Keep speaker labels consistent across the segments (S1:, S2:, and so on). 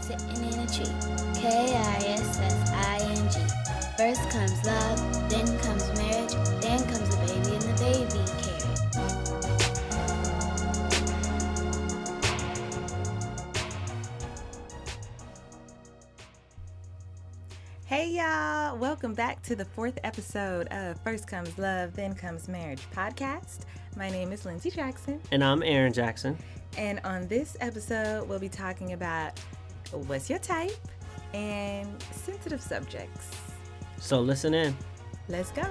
S1: sitting in a tree. Kissing. First comes love, then comes marriage, then comes the baby and the baby carriage.
S2: Hey y'all, welcome back to the 4th episode of First Comes Love, Then Comes Marriage podcast. My name is Lindsey Jackson.
S3: And I'm Aaron Jackson.
S2: And on this episode, we'll be talking about what's your type and sensitive subjects.
S3: So listen in.
S2: Let's go.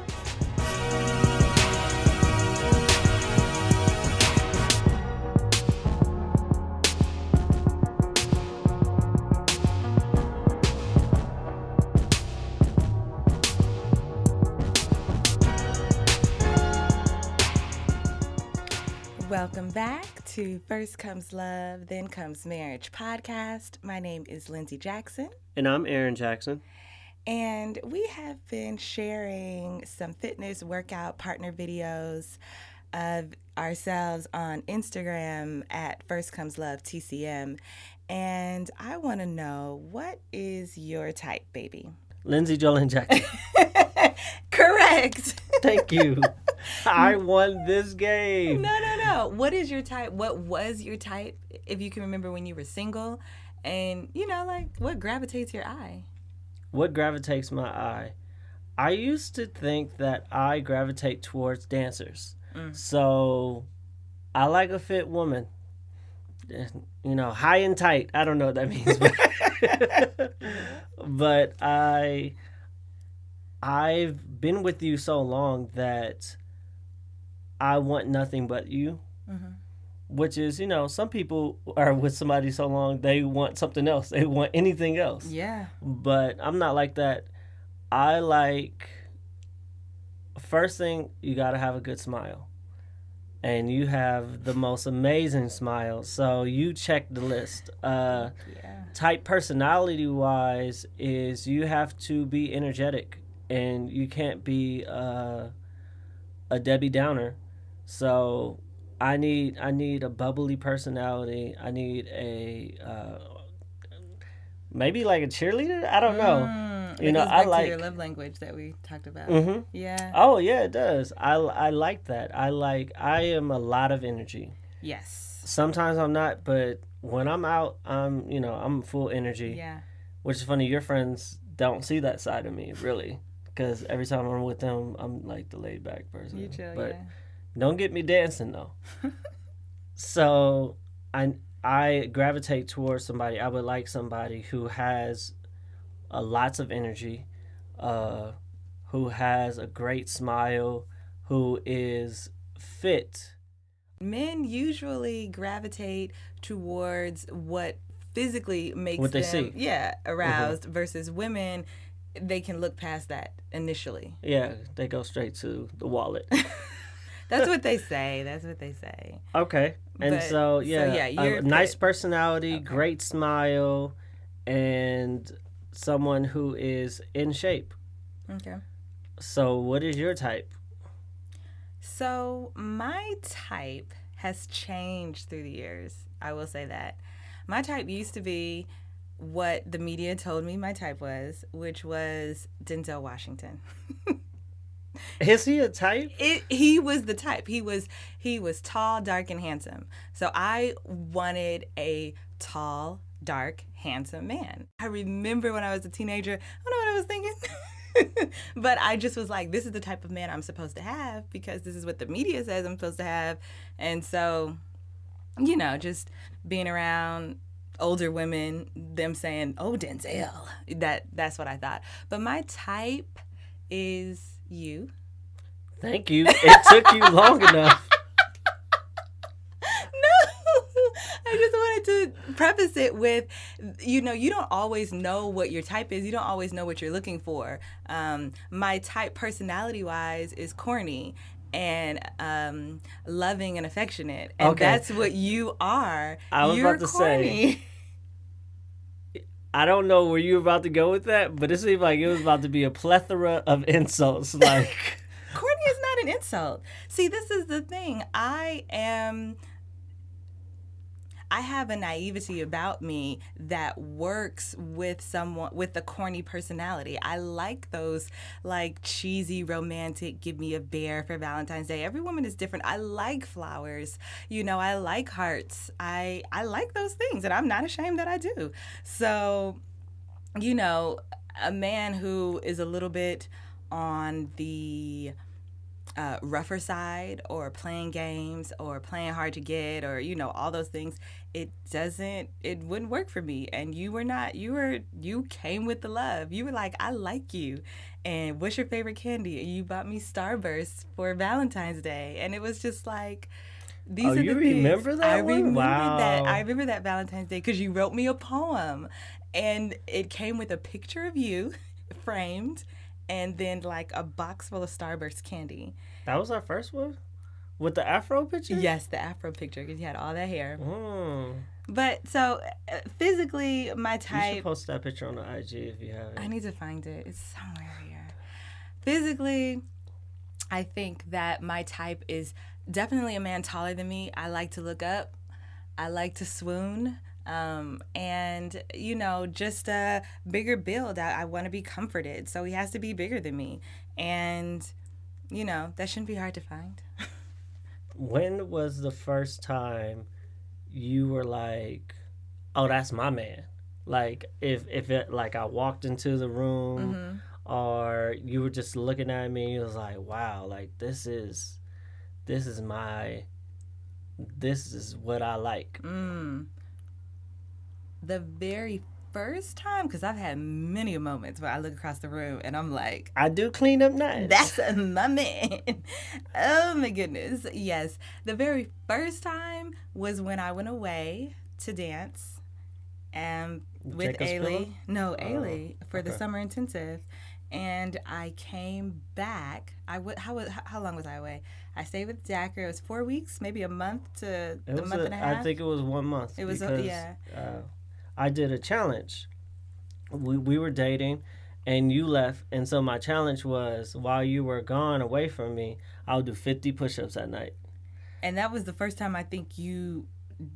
S2: Welcome back to First Comes Love, Then Comes Marriage podcast. My name is Lindsey Jackson.
S3: And I'm Aaron Jackson.
S2: And we have been sharing some fitness workout partner videos of ourselves on Instagram at First Comes Love TCM. And I want to know, what is your type, baby?
S3: Lindsey Jolene Jackson.
S2: Correct.
S3: Thank you. I won this game.
S2: No. What is your type? What was your type, if you can remember when you were single? And, what gravitates your eye?
S3: What gravitates my eye? I used to think that I gravitate towards dancers. So I like a fit woman. High and tight. I don't know what that means. But I've been with you so long that I want nothing but you. Mm-hmm. Which is, some people are with somebody so long, they want something else. They want anything else.
S2: Yeah.
S3: But I'm not like that. I like, first thing, you got to have a good smile. And you have the most amazing smile. So you check the list. Type personality-wise is you have to be energetic. And you can't be a Debbie Downer. So I need a bubbly personality. I need a maybe like a cheerleader. I don't know.
S2: I like your love language that we talked about.
S3: Mm-hmm.
S2: Yeah.
S3: Oh yeah, it does. I like that. I am a lot of energy.
S2: Yes.
S3: Sometimes I'm not, but when I'm out, I'm full energy.
S2: Yeah.
S3: Which is funny. Your friends don't see that side of me really, because every time I'm with them, I'm like the laid back person.
S2: You chill,
S3: but
S2: yeah.
S3: Don't get me dancing though. So I gravitate towards somebody. I would like somebody who has lots of energy, who has a great smile, who is fit.
S2: Men usually gravitate towards what physically makes
S3: what they
S2: them
S3: see.
S2: Aroused, versus women, they can look past that initially.
S3: Yeah, they go straight to the wallet.
S2: That's what they say.
S3: Okay. And you're a nice personality,
S2: okay.
S3: Great smile, and someone who is in shape.
S2: Okay.
S3: So what is your type?
S2: So my type has changed through the years. I will say that. My type used to be what the media told me my type was, which was Denzel Washington.
S3: Is he a type?
S2: He was the type. He was tall, dark, and handsome. So I wanted a tall, dark, handsome man. I remember when I was a teenager, I don't know what I was thinking. But I just was like, this is the type of man I'm supposed to have because this is what the media says I'm supposed to have. And so, just being around older women, them saying, oh, Denzel, that's what I thought. But my type is you.
S3: Thank you. It took you long enough.
S2: I just wanted to preface it with, you don't always know what your type is. You don't always know what you're looking for. My type personality-wise is corny and loving and affectionate. And that's what you are. You're about to corny.
S3: Say, I don't know where you were about to go with that, but it seemed like it was about to be a plethora of insults. Like,
S2: corny is not an insult. See, this is the thing. I I have a naivety about me that works with someone with a corny personality. I like those like cheesy, romantic, give me a bear for Valentine's Day. Every woman is different. I like flowers. I like hearts. I like those things, and I'm not ashamed that I do. So, a man who is a little bit on the rougher side, or playing games, or playing hard to get, or all those things, it wouldn't work for me. And you came with the love. You were like, I like you, and what's your favorite candy? And you bought me Starburst for Valentine's Day, and it was just like, these are the things.
S3: Remember that
S2: I
S3: one?
S2: remember
S3: Wow.
S2: that. I remember that Valentine's Day because you wrote me a poem, and it came with a picture of you framed, and then like a box full of Starburst candy.
S3: That was our first one? With the afro picture?
S2: Yes, the afro picture, because you had all that hair.
S3: Mm.
S2: But so physically, my
S3: You
S2: type.
S3: should post that picture on the IG if you have it.
S2: I need to find it. It's somewhere here. Physically, I think that my type is definitely a man taller than me. I like to look up. I like to swoon. And just a bigger build. I want to be comforted, so he has to be bigger than me, and that shouldn't be hard to find.
S3: When was the first time you were like, oh, that's my man? Like, if it, like, I walked into the room, or you were just looking at me, and you was like, wow, like, this is what I like.
S2: The very first time, because I've had many moments where I look across the room and I'm like,
S3: I do clean up nice.
S2: that's my man. Oh my goodness. Yes. The very first time was when I went away to dance with
S3: Jacob's Pillow?
S2: Ailey. No, Ailey, for the
S3: okay.
S2: summer intensive. And I came back. How long was I away? I stayed with Dacker. It was 4 weeks, maybe a month to a month and a half.
S3: I think it was 1 month.
S2: It was,
S3: because,
S2: yeah.
S3: I did a challenge. We were dating, and you left, and so my challenge was, while you were gone away from me, I'll do 50 push-ups at night.
S2: And that was the first time I think you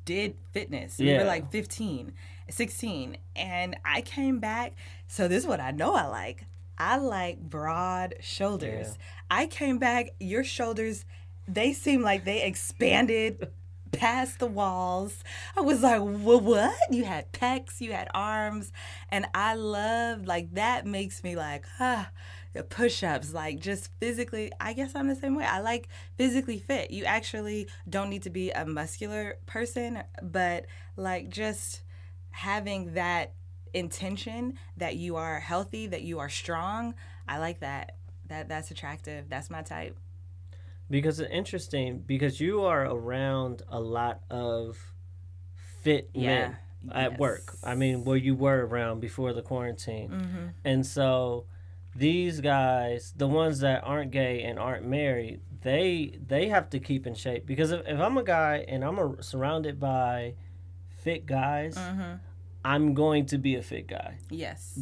S2: did fitness.
S3: Yeah.
S2: You were like 15, 16. And I came back. So this is what I know I like. I like broad shoulders.
S3: Yeah.
S2: I came back, your shoulders, they seem like they expanded past the walls. I was like, what? You had pecs, you had arms, and I loved, like, that makes me like, the push-ups, like, just physically, I guess I'm the same way. I like physically fit. You actually don't need to be a muscular person, but like just having that intention that you are healthy, that you are strong, I like that. That's attractive. That's my type.
S3: Because it's interesting, because you are around a lot of fit men at work. I mean, where you were around before the quarantine. And so these guys, the ones that aren't gay and aren't married, they have to keep in shape. Because if I'm a guy and I'm surrounded by fit guys, I'm going to be a fit guy.
S2: Yes.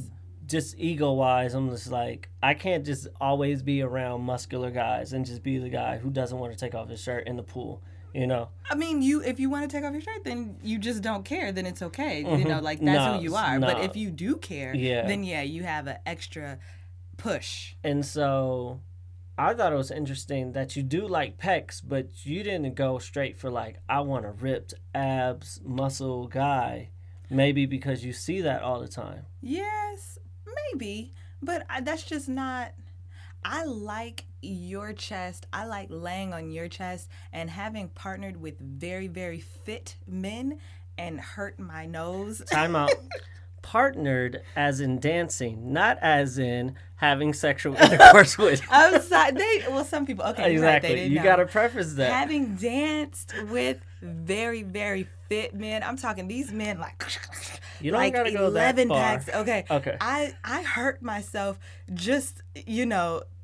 S3: Just ego-wise, I'm just like, I can't just always be around muscular guys and just be the guy who doesn't want to take off his shirt in the pool, I
S2: mean, if you want to take off your shirt, then you just don't care, then it's okay. Like, that's who you are.
S3: No.
S2: But if you do care, then you have an extra push.
S3: And so I thought it was interesting that you do like pecs, but you didn't go straight for like, I want a ripped abs muscle guy. Maybe because you see that all the time.
S2: Yes, maybe. But that's just not... I like your chest. I like laying on your chest, and having partnered with very, very fit men and hurt my nose.
S3: Time out. Partnered as in dancing, not as in having sexual intercourse with.
S2: I'm sorry. Some people, okay.
S3: Exactly.
S2: Right, they didn't
S3: You
S2: know.
S3: got to preface that.
S2: Having danced with very, very fit men, I'm talking these men like
S3: You don't
S2: like
S3: got to go that
S2: 11
S3: far.
S2: packs. Okay.
S3: Okay.
S2: I hurt myself just,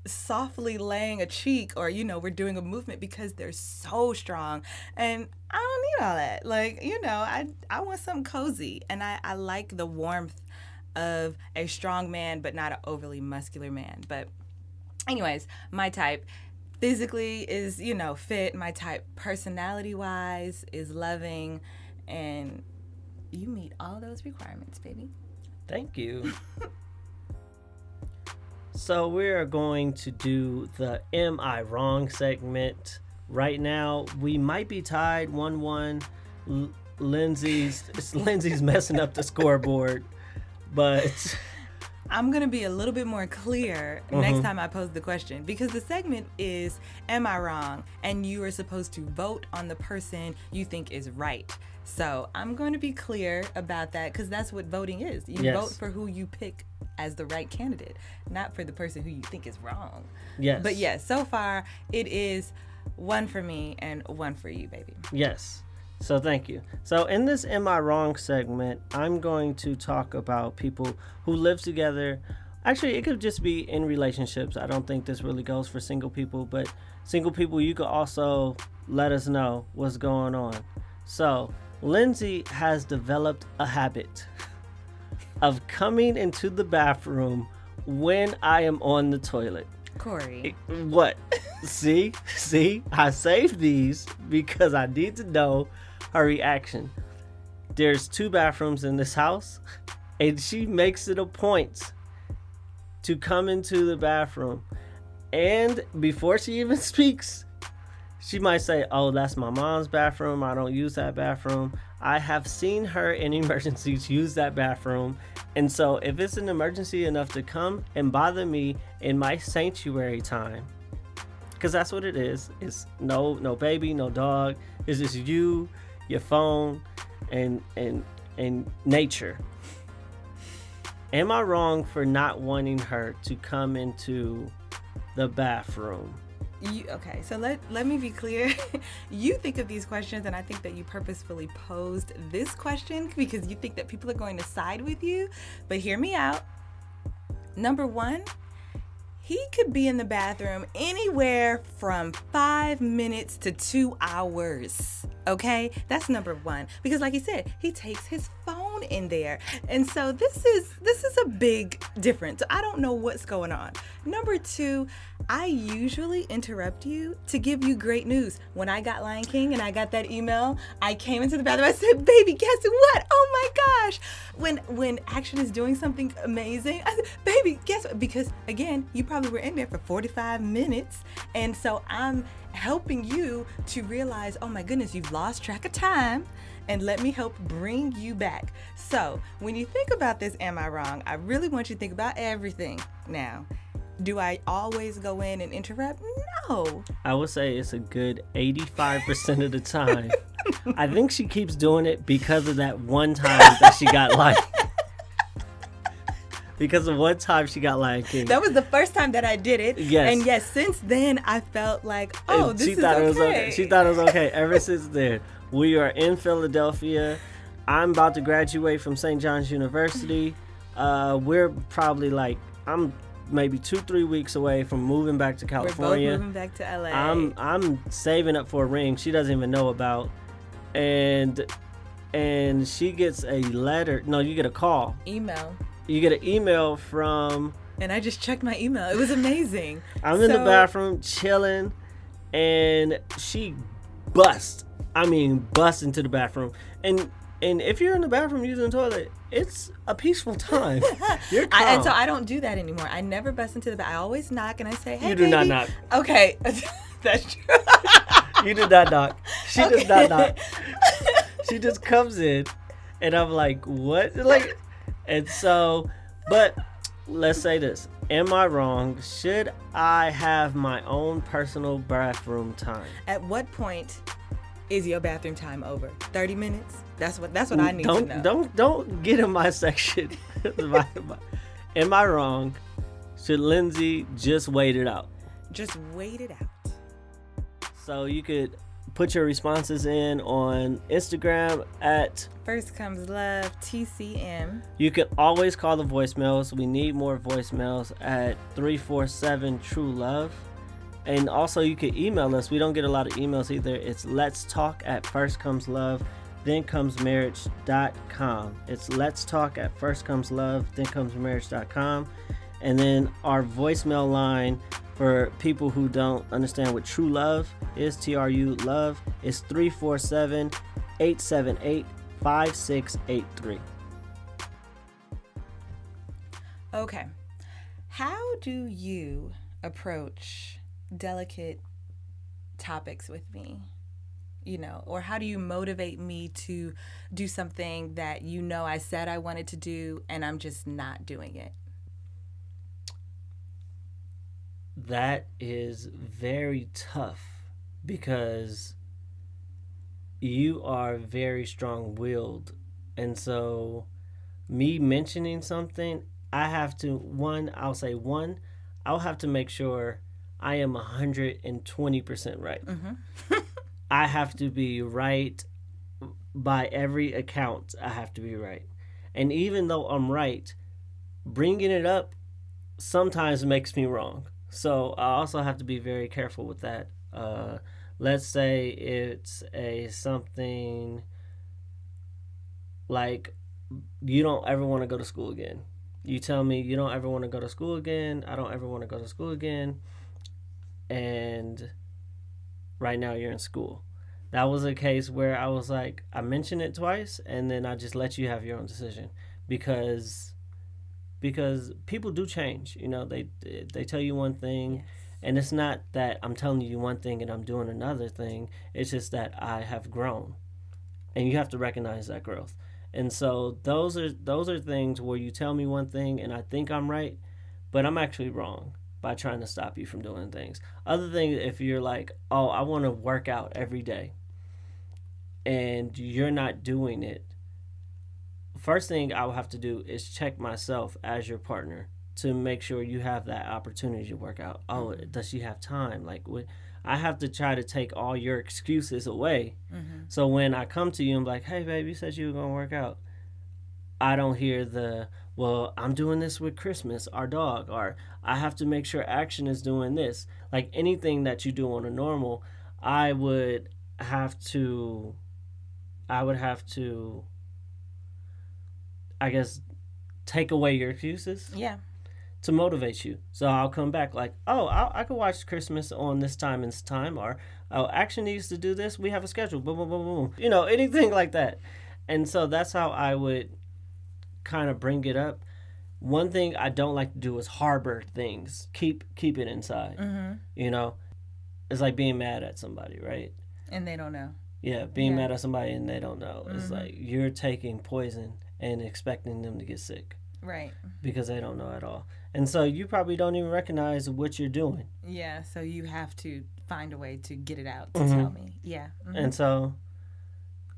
S2: softly laying a cheek, or we're doing a movement, because they're so strong, and I don't need all that. Like, I want something cozy, and I like the warmth of a strong man, but not an overly muscular man. But anyways, my type physically is fit. My type personality wise is loving, And you meet all those requirements, baby.
S3: Thank you. So we're going to do the Am I Wrong segment. Right now, we might be tied 1-1. Lindsey's messing up the scoreboard, but
S2: I'm going to be a little bit more clear next time I pose the question, because the segment is, am I wrong? And you are supposed to vote on the person you think is right. So I'm going to be clear about that, because that's what voting is. You vote for who you pick as the right candidate, not for the person who you think is wrong.
S3: Yes.
S2: But yes, so far it is 1 for me and 1 for you, baby.
S3: Yes. So thank you. So in this Am I Wrong segment, I'm going to talk about people who live together. Actually, it could just be in relationships. I don't think this really goes for single people, but single people, you could also let us know what's going on. So Lindsey has developed a habit of coming into the bathroom when I am on the toilet.
S2: Corey.
S3: What? See, I saved these because I need to know her reaction. There's 2 bathrooms in this house, and she makes it a point to come into the bathroom. And before she even speaks, she might say, oh, that's my mom's bathroom. I don't use that bathroom. I have seen her in emergencies use that bathroom. And so if it's an emergency enough to come and bother me in my sanctuary time, because that's what it is. It's no baby, no dog. It's just you, your phone, and nature. Am I wrong for not wanting her to come into the bathroom?
S2: Okay, so let me be clear. You think of these questions, and I think that you purposefully posed this question because you think that people are going to side with you. But hear me out. Number 1, he could be in the bathroom anywhere from 5 minutes to 2 hours. Okay, that's number 1, because like he said, he takes his phone in there, and so this is a big difference. I don't know what's going on. Number 2, I usually interrupt you to give you great news. When I got Lion King and I got that email, I came into the bathroom. I said, "Baby, guess what? Oh my gosh!" When Action is doing something amazing, I said, "Baby, guess what?" Because again, you probably were in there for 45 minutes, and so I'm helping you to realize, oh my goodness, you've lost track of time, and let me help bring you back. So when you think about this, am I wrong? I really want you to think about everything. Now, do I always go in and interrupt? No.
S3: I would say it's a good 85% of the time. I think she keeps doing it because of that one time that she got Lion Because of one time she got Lion King.
S2: That was the first time that I did it.
S3: Yes.
S2: And yes, since then I felt like, oh, this is okay.
S3: She thought it was okay ever since then. We are in Philadelphia. I'm about to graduate from St. John's University. We're probably I'm maybe 2-3 weeks away from moving back to California.
S2: We're both moving back to LA.
S3: I'm saving up for a ring she doesn't even know about. And she gets a letter. No, you get a call.
S2: Email.
S3: You get an email from...
S2: And I just checked my email. It was amazing.
S3: I'm in the bathroom chilling, and she busts into the bathroom. And if you're in the bathroom using the toilet, it's a peaceful time. You're calm.
S2: And so I don't do that anymore. I never bust into the bathroom. I always knock and I say, hey,
S3: you do
S2: baby.
S3: not knock.
S2: Okay. That's true.
S3: You do not knock. She does not knock. She just comes in, and I'm like, what? And so, but let's say this. Am I wrong? Should I have my own personal bathroom time?
S2: At what point is your bathroom time over? 30 minutes? That's what I need to know.
S3: Don't get in my section. Am I wrong? Should Lindsey just wait it out?
S2: Just wait it out.
S3: So you could put your responses in on Instagram at
S2: First Comes Love TCM.
S3: You can always call the voicemails. We need more voicemails at 347 TRU-LOVE. And also you can email us. We don't get a lot of emails either. It's let's talk at firstcomeslove thenComesMarriage.com. It's let's talk at firstcomeslove thenComesMarriage.com. And then our voicemail line for people who don't understand what true love is, TRU-LOVE, is 347 878-5683.
S2: Okay. How do you approach delicate topics with me? Or how do you motivate me to do something that I said I wanted to do and I'm just not doing it?
S3: That is very tough because you are very strong-willed. And so me mentioning something, I'll have to make sure I am 120% right.
S2: Mm-hmm.
S3: I have to be right by every account. I have to be right. And even though I'm right, bringing it up sometimes makes me wrong. So I also have to be very careful with that. Let's say it's something like you don't ever want to go to school again. You tell me you don't ever want to go to school again. I don't ever want to go to school again. And right now you're in school. That was a case where I was like, I mentioned it twice and then I just let you have your own decision because people do change. They tell you one thing.
S2: Yes.
S3: And it's not that I'm telling you one thing and I'm doing another thing. It's just that I have grown. And you have to recognize that growth. And so those are things where you tell me one thing and I think I'm right, but I'm actually wrong by trying to stop you from doing things. Other thing, if you're like, oh, I want to work out every day and you're not doing it, first thing I will have to do is check myself as your partner to make sure you have that opportunity to work out. Oh, does she have time? I have to try to take all your excuses away. Mm-hmm. So when I come to you and be like, hey, babe, you said you were going to work out, I don't hear well, I'm doing this with Christmas, our dog, or I have to make sure Action is doing this. Like anything that you do on a normal, I would have to, I guess, take away your excuses.
S2: Yeah.
S3: To motivate you. So I'll come back like, oh, I could watch Christmas on this time and this time, or oh, Action needs to do this. We have a schedule. Boom, boom, boom, boom. Anything like that. And so that's how I would kind of bring it up. One thing I don't like to do is harbor things. Keep it inside. Mm-hmm. It's like being mad at somebody, right?
S2: And they don't know.
S3: Yeah, being mad at somebody and they don't know. Mm-hmm. It's like you're taking poison and expecting them to get sick.
S2: Right.
S3: Because they don't know at all. And so you probably don't even recognize what you're doing.
S2: Yeah, so you have to find a way to get it out to
S3: mm-hmm.
S2: tell me. Yeah. Mm-hmm.
S3: And so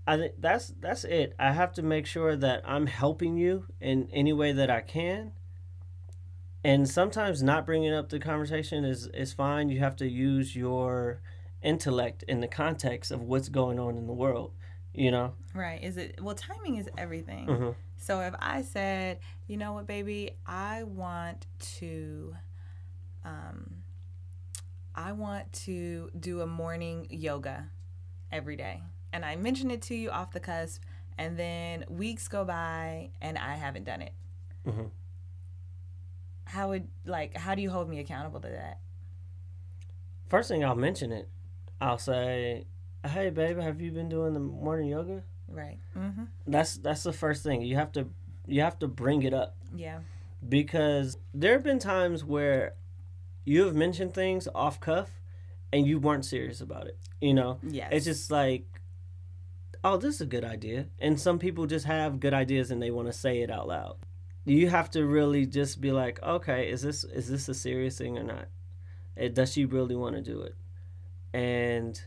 S3: I think that's it. I have to make sure that I'm helping you in any way that I can. And sometimes not bringing up the conversation is fine. You have to use your intellect in the context of what's going on in the world,
S2: Right. Timing is everything.
S3: Mm-hmm.
S2: So if I said, you know what, baby, I want to do a morning yoga every day. And I mention it to you off the cusp, and then weeks go by and I haven't done it.
S3: Mm-hmm.
S2: How do you hold me accountable to that?
S3: First thing, I'll mention it. I'll say, hey, babe, have you been doing the morning yoga?
S2: Right. Mm-hmm.
S3: That's the first thing. You have to bring it up.
S2: Yeah.
S3: Because there have been times where you have mentioned things off cuff and you weren't serious about it.
S2: Yes.
S3: It's just like, oh, this is a good idea. And some people just have good ideas and they want to say it out loud. You have to really just be like, okay, is this a serious thing or not? Does she really want to do it? And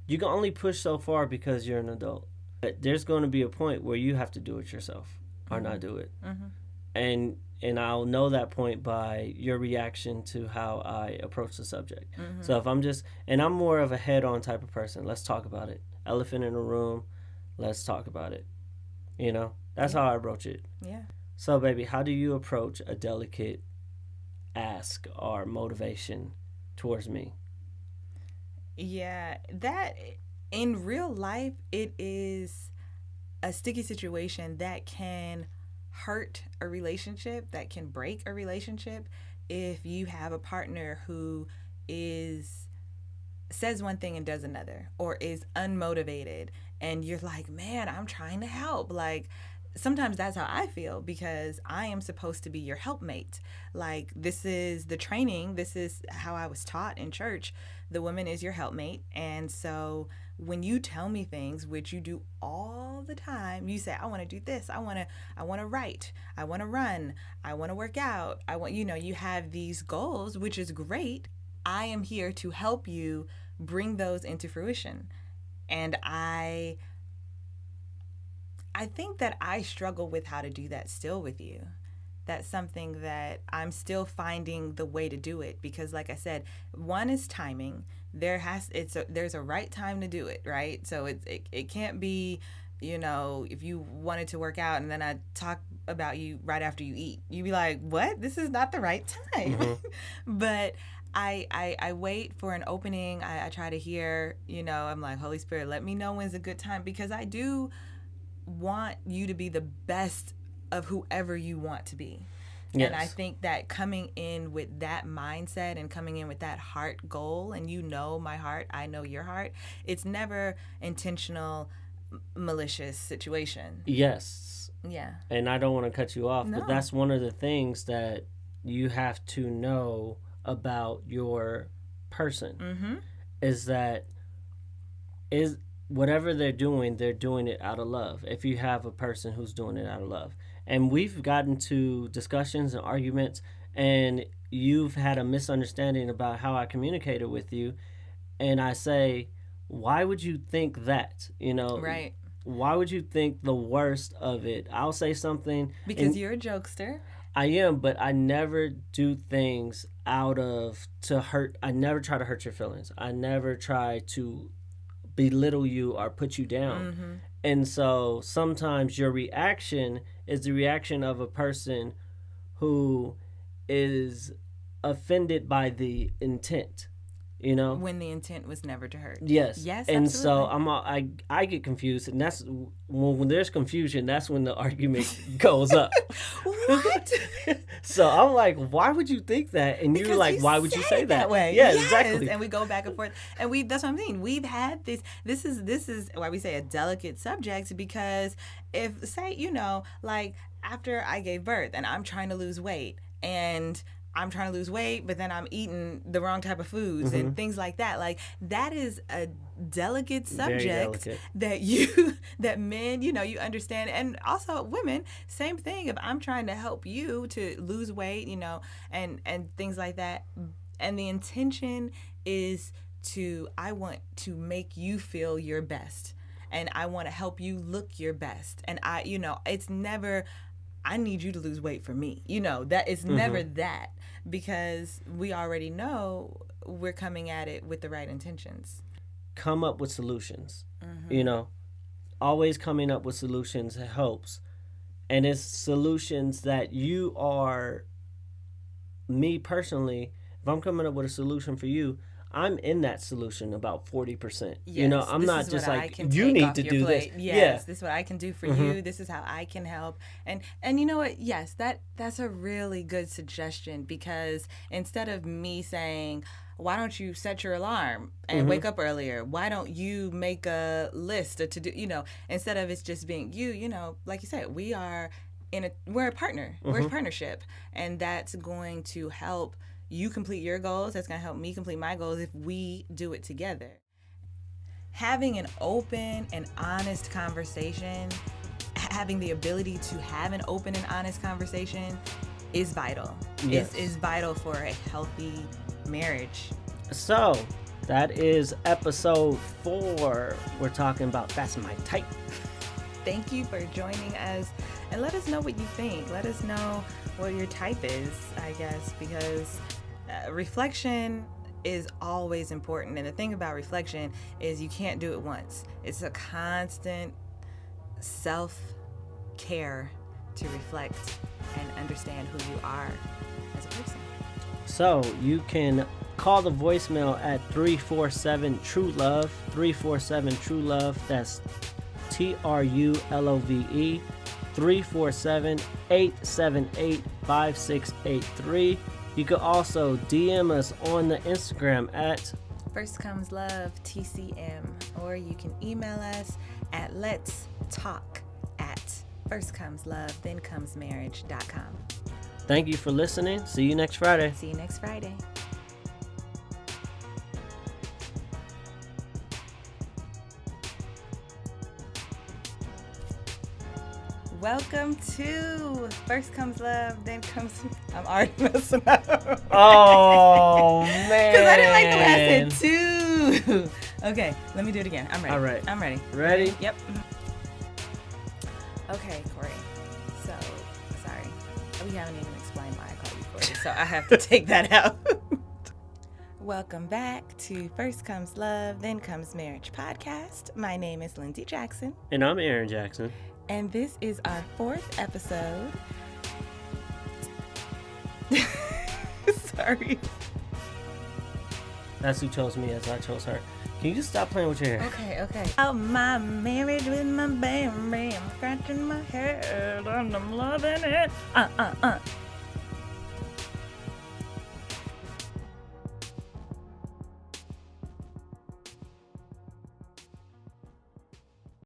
S3: you can only push so far because you're an adult. But there's going to be a point where you have to do it yourself or not do it. Mm-hmm. And I'll know that point by your reaction to how I approach the subject. Mm-hmm. So if I'm more of a head-on type of person, let's talk about it. Elephant in the room, let's talk about it. That's how I approach it.
S2: Yeah.
S3: So, baby, how do you approach a delicate ask or motivation towards me?
S2: Yeah, that in real life, it is a sticky situation that can hurt a relationship, that can break a relationship if you have a partner who says one thing and does another, or is unmotivated and you're like, man, I'm trying to help. Like, sometimes that's how I feel, because I am supposed to be your helpmate. Like, this is the training. This is how I was taught in church. The woman is your helpmate. And so when you tell me things, which you do all the time, you say, I want to do this. I want to write. I want to run. I want to work out. You have these goals, which is great. I am here to help you bring those into fruition. And I think that I struggle with how to do that still with you. That's something that I'm still finding the way to do it, because like I said, one is timing. There's a right time to do it, right? So it can't be, if you wanted to work out and then I talk about you right after you eat, you'd be like, what? This is not the right time. Mm-hmm. But I wait for an opening. I try to hear, I'm like, Holy Spirit, let me know when's a good time, because I do want you to be the best of whoever you want to be. Yes. And I think that coming in with that mindset and coming in with that heart goal, and my heart, I know your heart, it's never intentional, malicious situation.
S3: Yes.
S2: Yeah.
S3: And I don't want to cut you off, but that's one of the things that you have to know about your person, is that whatever they're doing it out of love. If you have a person who's doing it out of love. And we've gotten to discussions and arguments, and you've had a misunderstanding about how I communicated with you. And I say, why would you think that?
S2: Right.
S3: Why would you think the worst of it? I'll say something.
S2: Because you're a jokester.
S3: I am, but I never do things to hurt. I never try to hurt your feelings. I never try to belittle you or put you down. Mm-hmm. And so sometimes your reaction is the reaction of a person who is offended by the intent,
S2: when the intent was never to hurt.
S3: Yes. And
S2: absolutely.
S3: So I get confused, and that's when there's confusion, that's when the argument goes up.
S2: What?
S3: So I'm like, why would you think that? And you're like, why would you say that
S2: way?
S3: Yeah,
S2: yes.
S3: Exactly.
S2: And we go back and forth, and that's what I'm saying. We've had this is why we say a delicate subject, because if, say, like after I gave birth and I'm trying to lose weight, but then I'm eating the wrong type of foods and things like that. Like, that is a delicate subject that men, you understand. And also women, same thing. If I'm trying to help you to lose weight, and things like that. And the intention is I want to make you feel your best. And I want to help you look your best. And it's never, I need you to lose weight for me. That is never that, because we already know we're coming at it with the right intentions.
S3: Come up with solutions. Always coming up with solutions helps. And it's solutions that you are, me personally, if I'm coming up with a solution for you, I'm in that solution about 40%.
S2: Yes,
S3: I'm not just like, you need to do this.
S2: Yes, this is what I can do for you. This is how I can help. And you know what? Yes, that's a really good suggestion, because instead of me saying, why don't you set your alarm and wake up earlier? Why don't you make a list to do, instead of it's just being you, like you said, we're a partner. We're a partnership. And that's going to help you complete your goals. That's going to help me complete my goals if we do it together. Having an open and honest conversation, having the ability to have an open and honest conversation is vital.
S3: Yes.
S2: It's vital for a healthy marriage.
S3: So, that is episode 4. We're talking about That's My Type.
S2: Thank you for joining us, and let us know what you think. Let us know what your type is, I guess, because reflection is always important. And the thing about reflection is you can't do it once. It's a constant self-care to reflect and understand who you are as a person.
S3: So you can call the voicemail at 347-TRU-LOVE, 347-TRU-LOVE. That's TRU-LOVE, 347-878-5683. You can also DM us on the Instagram at
S2: First Comes Love TCM, or you can email us at letstalk@firstcomeslovethenComesMarriage.com.
S3: Thank you for listening. See you next Friday.
S2: See you next Friday. Welcome to First Comes Love, Then Comes... I'm already messing up.
S3: Oh, man.
S2: Because I didn't like the way I said two. Okay, let me do it again. I'm ready.
S3: All right.
S2: I'm ready.
S3: Ready?
S2: Yep. Okay, Corey. So, sorry. We haven't even explained why I call you Corey, so I have to take that out. Welcome back to First Comes Love, Then Comes Marriage podcast. My name is Lindsey Jackson.
S3: And I'm Aaron Jackson.
S2: And this is our 4th episode. Sorry.
S3: That's who chose me as I chose her. Can you just stop playing with your hair?
S2: Okay. Oh, my marriage with my baby. I'm scratching my head and I'm loving it.